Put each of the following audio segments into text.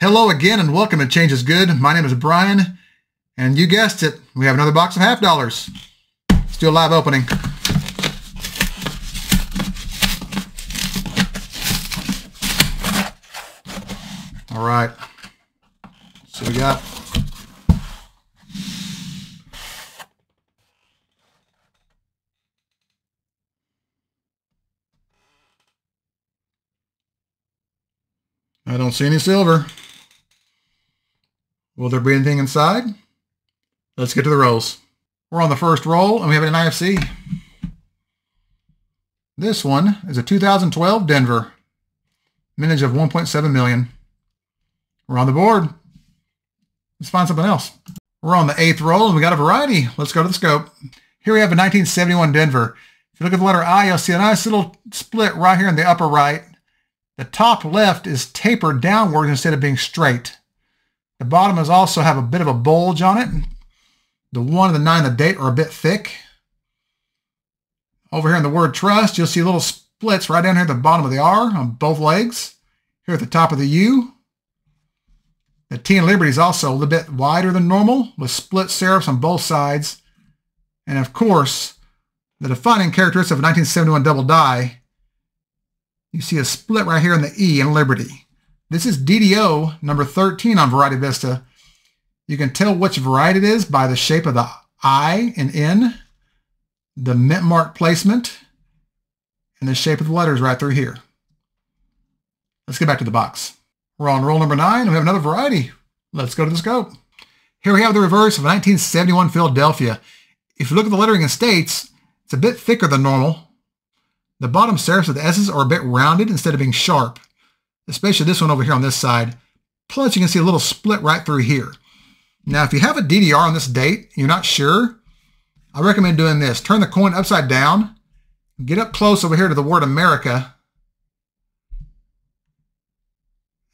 Hello again and welcome to Change is Good. My name is Brian and you guessed it, we have another box of half dollars. Still live opening. All right, so we got I don't see any silver. Will there be anything inside? Let's get to the rolls. We're on the first roll and we have an NIFC. This one is a 2012 Denver. Mintage of 1.7 million. We're on the board. Let's find something else. We're on the 8th roll and we got a variety. Let's go to the scope. Here we have a 1971 Denver. If you look at the letter I, you'll see a nice little split right here in the upper right. The top left is tapered downward instead of being straight. The bottom is also have a bit of a bulge on it. The 1 and the 9 and the date are a bit thick. Over here in the word trust, you'll see little splits right down here at the bottom of the R on both legs. Here at the top of the U. The T in Liberty is also a little bit wider than normal with split serifs on both sides. And of course, the defining characteristic of a 1971 double die, you see a split right here in the E in Liberty. This is DDO number 13 on Variety Vista. You can tell which variety it is by the shape of the I and N, the mint mark placement, and the shape of the letters right through here. Let's get back to the box. We're on roll number 9 and we have another variety. Let's go to the scope. Here we have the reverse of a 1971 Philadelphia. If you look at the lettering in States, it's a bit thicker than normal. The bottom serifs of the S's are a bit rounded instead of being sharp, especially this one over here on this side. Plus you can see a little split right through here. Now if you have a DDR on this date, you're not sure, I recommend doing this. Turn the coin upside down, get up close over here to the word America,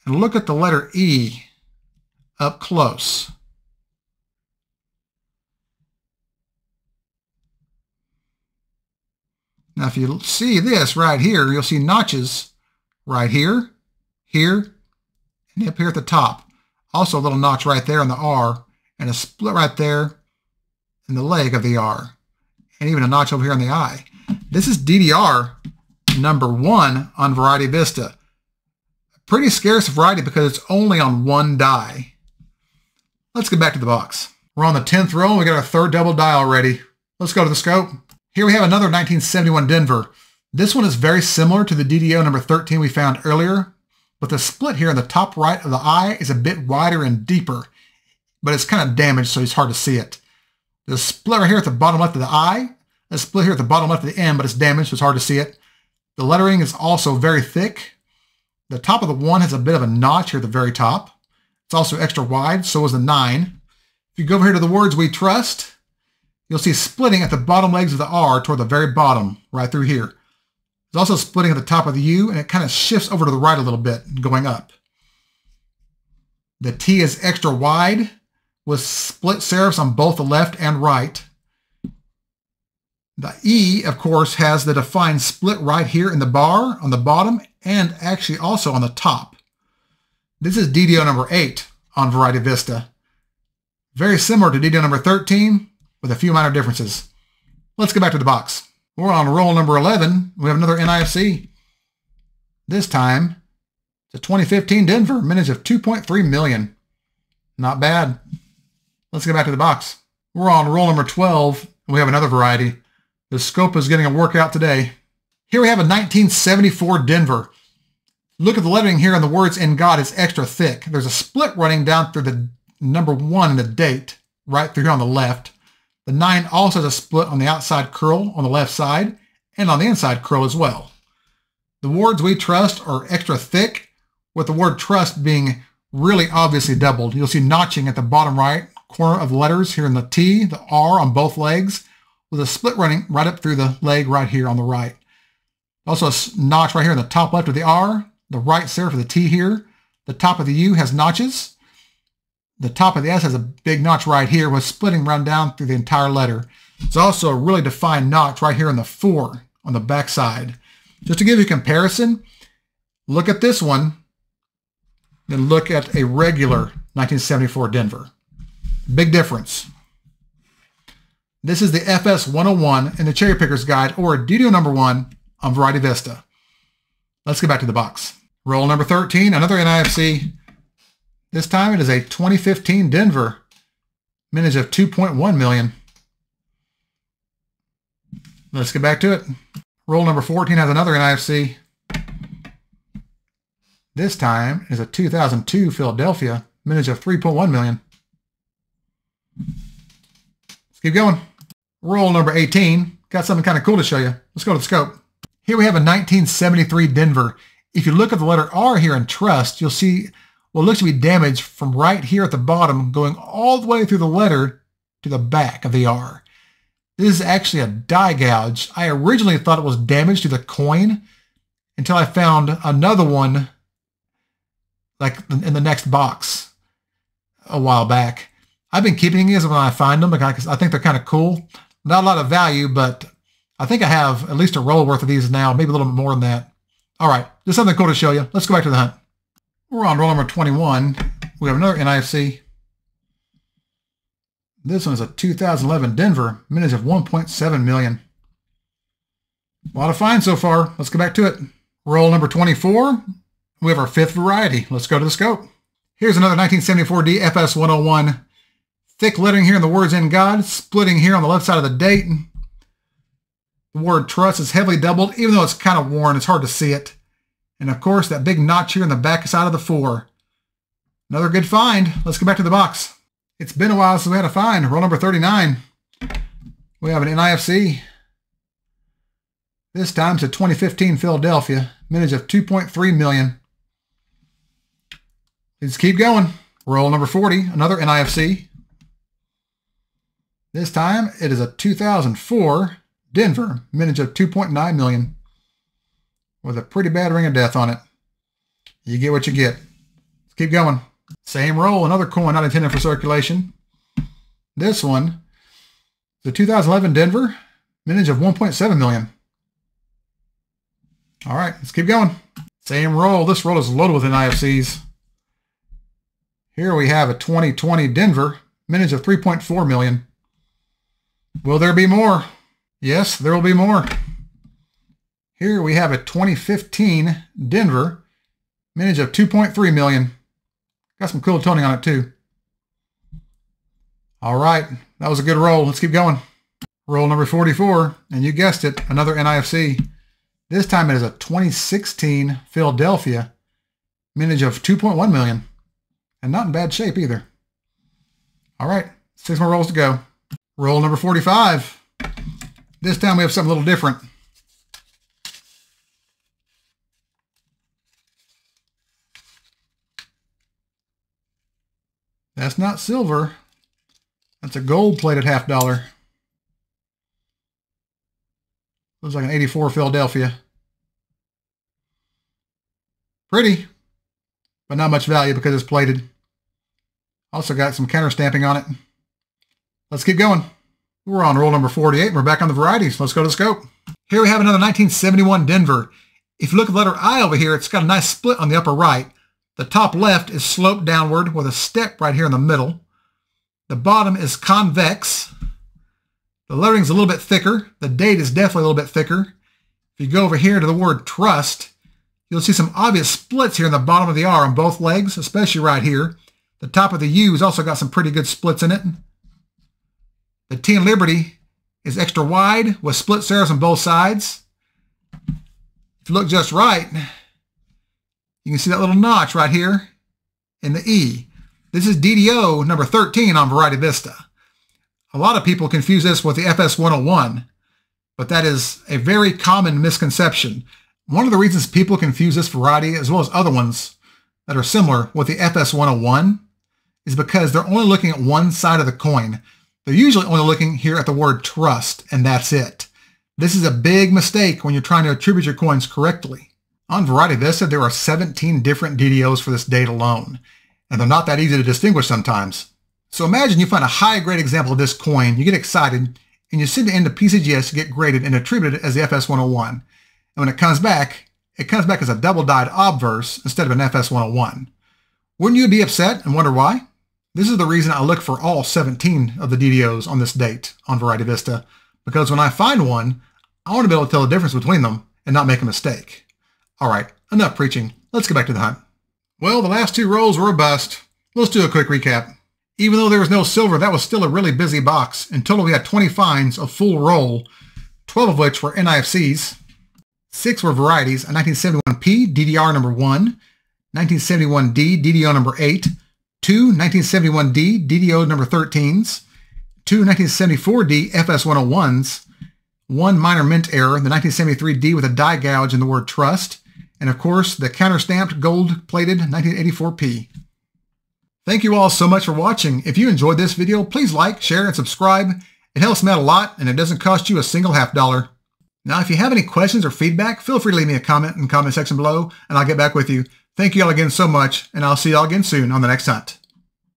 and look at the letter E up close. Now if you see this right here, you'll see notches right here, here, and up here at the top. Also a little notch right there on the R, and a split right there in the leg of the R, and even a notch over here on the I. This is DDR number 1 on Variety Vista. Pretty scarce variety because it's only on one die. Let's get back to the box. We're on the 10th row and we got our third double die already. Let's go to the scope. Here we have another 1971 Denver. This one is very similar to the DDO number 13 we found earlier, but the split here in the top right of the I is a bit wider and deeper, but it's kind of damaged so it's hard to see it. The split right here at the bottom left of the I, the split here at the bottom left of the N, but it's damaged so it's hard to see it. The lettering is also very thick. The top of the 1 has a bit of a notch here at the very top. It's also extra wide, so is the 9. If you go over here to the words we trust, you'll see splitting at the bottom legs of the R toward the very bottom, right through here. There's also splitting at the top of the U, and it kind of shifts over to the right a little bit, going up. The T is extra wide, with split serifs on both the left and right. The E, of course, has the defined split right here in the bar on the bottom, and actually also on the top. This is DDO number 8 on Variety Vista. Very similar to DDO number 13, with a few minor differences. Let's get back to the box. We're on roll number 11. We have another NIFC. This time, it's a 2015 Denver, mintage of 2.3 million. Not bad. Let's get back to the box. We're on roll number 12, and we have another variety. The scope is getting a workout today. Here we have a 1974 Denver. Look at the lettering here on the words in God is extra thick. There's a split running down through the number 1 in the date, right through here on the left. The 9 also has a split on the outside curl on the left side and on the inside curl as well. The words we trust are extra thick, with the word trust being really obviously doubled. You'll see notching at the bottom right corner of the letters here in the T, the R on both legs, with a split running right up through the leg right here on the right. Also a notch right here in the top left of the R, the right serif of the T here. The top of the U has notches. The top of the S has a big notch right here with splitting run down through the entire letter. There's also a really defined notch right here in the 4 on the back side. Just to give you a comparison, look at this one then look at a regular 1974 Denver. Big difference. This is the FS 101 in the Cherry Picker's Guide, or DDO number 1 on Variety Vista. Let's get back to the box. Roll number 13, another NIFC. This time it is a 2015 Denver, mintage of 2.1 million. Let's get back to it. Roll number 14 has another NIFC. This time is a 2002 Philadelphia, mintage of 3.1 million. Let's keep going. Roll number 18. Got something kind of cool to show you. Let's go to the scope. Here we have a 1973 Denver. If you look at the letter R here in trust, you'll see what looks to be damage from right here at the bottom going all the way through the letter to the back of the R. This is actually a die gouge. I originally thought it was damage to the coin until I found another one like in the next box a while back. I've been keeping these when I find them because I think they're kind of cool. Not a lot of value, but I think I have at least a roll worth of these now, maybe a little bit more than that. All right, just something cool to show you. Let's go back to the hunt. We're on roll number 21. We have another NIFC. This one is a 2011 Denver, mintage of 1.7 million. A lot of finds so far. Let's go back to it. Roll number 24. We have our fifth variety. Let's go to the scope. Here's another 1974 D FS 101. Thick lettering here in the words "in God," splitting here on the left side of the date. The word "trust" is heavily doubled, even though it's kind of worn. It's hard to see it. And of course, that big notch here in the back side of the 4. Another good find. Let's get back to the box. It's been a while since we had a find. Roll number 39. We have an NIFC. This time it's a 2015 Philadelphia, mintage of 2.3 million. Let's keep going. Roll number 40, another NIFC. This time it is a 2004 Denver, mintage of 2.9 million. With a pretty bad ring of death on it. You get what you get. Let's keep going. Same roll, another coin not intended for circulation. This one, the 2011 Denver, mintage of 1.7 million. All right, let's keep going. Same roll. This roll is loaded with NIFCs. Here we have a 2020 Denver, mintage of 3.4 million. Will there be more? Yes, there will be more. Here we have a 2015 Denver, mintage of 2.3 million. Got some cool toning on it too. All right, that was a good roll. Let's keep going. Roll number 44, and you guessed it, another NIFC. This time it is a 2016 Philadelphia, mintage of 2.1 million. And not in bad shape either. All right, 6 more rolls to go. Roll number 45. This time we have something a little different. That's not silver. That's a gold-plated $50. Looks like an 84 Philadelphia. Pretty, but not much value because it's plated. Also got some counter stamping on it. Let's keep going. We're on roll number 48, and we're back on the varieties. Let's go to the scope. Here we have another 1971 Denver. If you look at the letter I over here, it's got a nice split on the upper right. The top left is sloped downward with a step right here in the middle. The bottom is convex. The lettering is a little bit thicker. The date is definitely a little bit thicker. If you go over here to the word trust, you'll see some obvious splits here in the bottom of the R on both legs, especially right here. The top of the U has also got some pretty good splits in it. The T in Liberty is extra wide with split serifs on both sides. If you look just right, you can see that little notch right here in the E. This is DDO number 13 on Variety Vista. A lot of people confuse this with the FS 101, but that is a very common misconception. One of the reasons people confuse this variety, as well as other ones that are similar with the FS 101, is because they're only looking at one side of the coin. They're usually only looking here at the word trust, and that's it. This is a big mistake when you're trying to attribute your coins correctly. On Variety Vista, there are 17 different DDOs for this date alone, and they're not that easy to distinguish sometimes. So imagine you find a high-grade example of this coin, you get excited, and you send it into PCGS to get graded and attributed as the FS 101. And when it comes back as a double-dyed obverse instead of an FS 101. Wouldn't you be upset and wonder why? This is the reason I look for all 17 of the DDOs on this date on Variety Vista, because when I find one, I want to be able to tell the difference between them and not make a mistake. All right, enough preaching. Let's get back to the hunt. Well, the last 2 rolls were a bust. Let's do a quick recap. Even though there was no silver, that was still a really busy box. In total, we had 20 finds, a full roll, 12 of which were NIFCs, 6 were varieties, a 1971P DDR number 1, 1971D DDO number 8, 2 1971D DDO number 13s, 2 1974D FS101s, 1 minor mint error, the 1973D with a die gouge in the word trust, and of course the counter-stamped gold-plated 1984P. Thank you all so much for watching. If you enjoyed this video, please like, share, and subscribe. It helps me out a lot, and it doesn't cost you a single $50. Now, if you have any questions or feedback, feel free to leave me a comment in the comment section below, and I'll get back with you. Thank you all again so much, and I'll see you all again soon on the next hunt.